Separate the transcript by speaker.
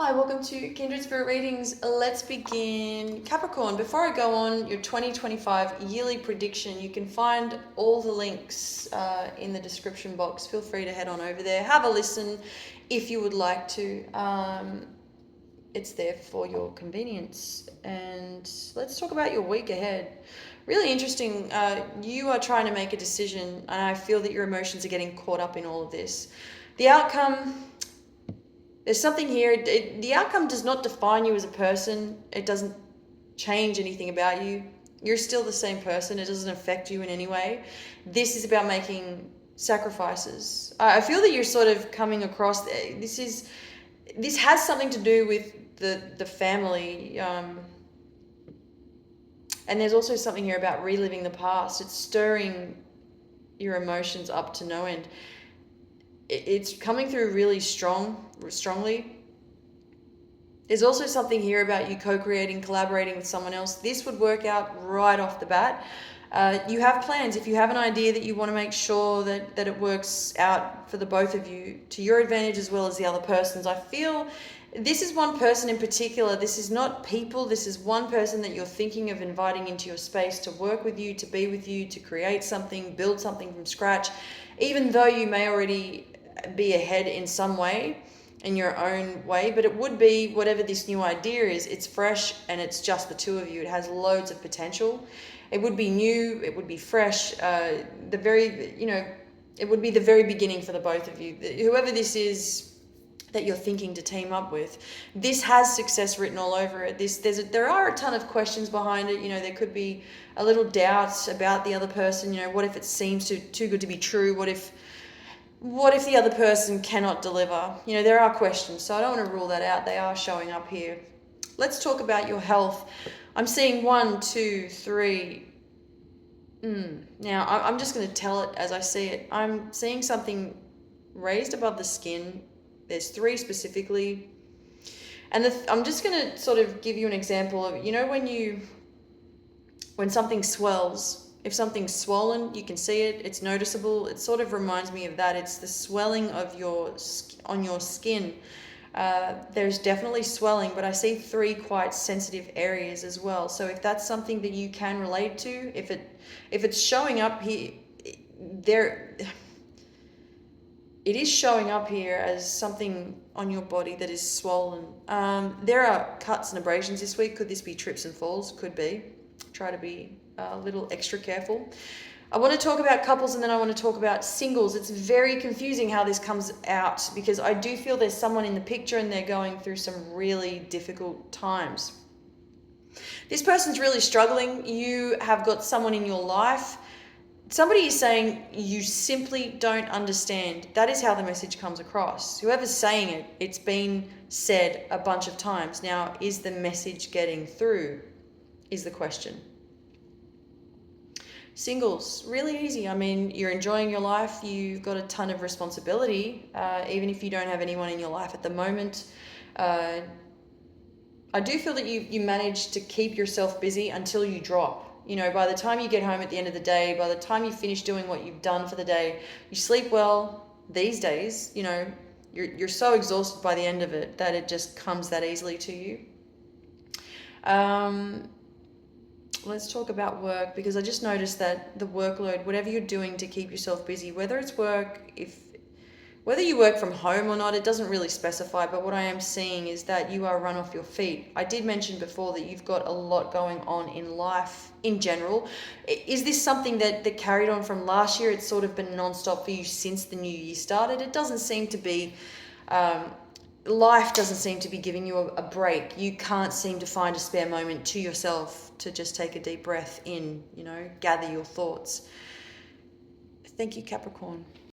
Speaker 1: Hi, welcome to Kindred Spirit Readings. Let's begin. Capricorn, before I go on your 2025 yearly prediction, you can find all the links in the description box. Feel free to head on over there. Have a listen if you would like to. It's there for your convenience. And let's talk about your week ahead. Really interesting. You are trying to make a decision, and I feel that your emotions are getting caught up in all of this. The outcome... There's something here. The outcome does not define you as a person. It doesn't change anything about you. You're still the same person. It doesn't affect you in any way. This is about making sacrifices. I feel that you're sort of coming across. This has something to do with the family. And there's also something here about reliving the past. It's stirring your emotions up to no end. It's coming through really strongly. There's also something here about you co-creating, collaborating with someone else. This would work out right off the bat. You have plans. If you have an idea that you want to make sure that it works out for the both of you, to your advantage as well as the other person's. I feel this is one person in particular. This is not people. This is one person that you're thinking of inviting into your space to work with you, to be with you, to create something, build something from scratch. Even though you may already be ahead in some way, in your own way, but it would be whatever this new idea is. It's fresh and it's just the two of you. It has loads of potential. It would be new. It would be fresh. It would be the very beginning for the both of you. Whoever this is that you're thinking to team up with, this has success written all over it. There are a ton of questions behind it. There could be a little doubt about the other person. What if it seems too good to be true? What if the other person cannot deliver? There are questions, so I don't want to rule that out. They are showing up here. Let's talk about your health. I'm seeing 1, 2, 3. Now, I'm just going to tell it as I see it. I'm seeing something raised above the skin. There's 3 specifically. And I'm just going to sort of give you an example of, when something swells. If something's swollen, you can see it. It's noticeable. It sort of reminds me of that. It's the swelling on your skin. There's definitely swelling, but I see 3 quite sensitive areas as well. So if that's something that you can relate to, if it's showing up here, it is showing up here as something on your body that is swollen. There are cuts and abrasions this week. Could this be trips and falls? Could be. Try to be a little extra careful. I want to talk about couples and then I want to talk about singles. It's very confusing how this comes out because I do feel there's someone in the picture and they're going through some really difficult times. This person's really struggling. You have got someone in your life. Somebody is saying you simply don't understand. That is how the message comes across. Whoever's saying it, it's been said a bunch of times. Now, is the message getting through? Is the question. Singles, really easy. I mean, you're enjoying your life. You've got a ton of responsibility, even if you don't have anyone in your life at the moment. I do feel that you manage to keep yourself busy until you drop. By the time you get home at the end of the day, by the time you finish doing what you've done for the day, you sleep well. These days, you're so exhausted by the end of it that it just comes that easily to you. Let's talk about work, because I just noticed that the workload, whatever you're doing to keep yourself busy, whether it's work, whether you work from home or not, it doesn't really specify, but what I am seeing is that you are run off your feet. I did mention before that you've got a lot going on in life in general. Is this something that carried on from last year? It's sort of been nonstop for you since the new year started. It doesn't seem to be... life doesn't seem to be giving you a break. You can't seem to find a spare moment to yourself to just take a deep breath in, gather your thoughts. Thank you, Capricorn.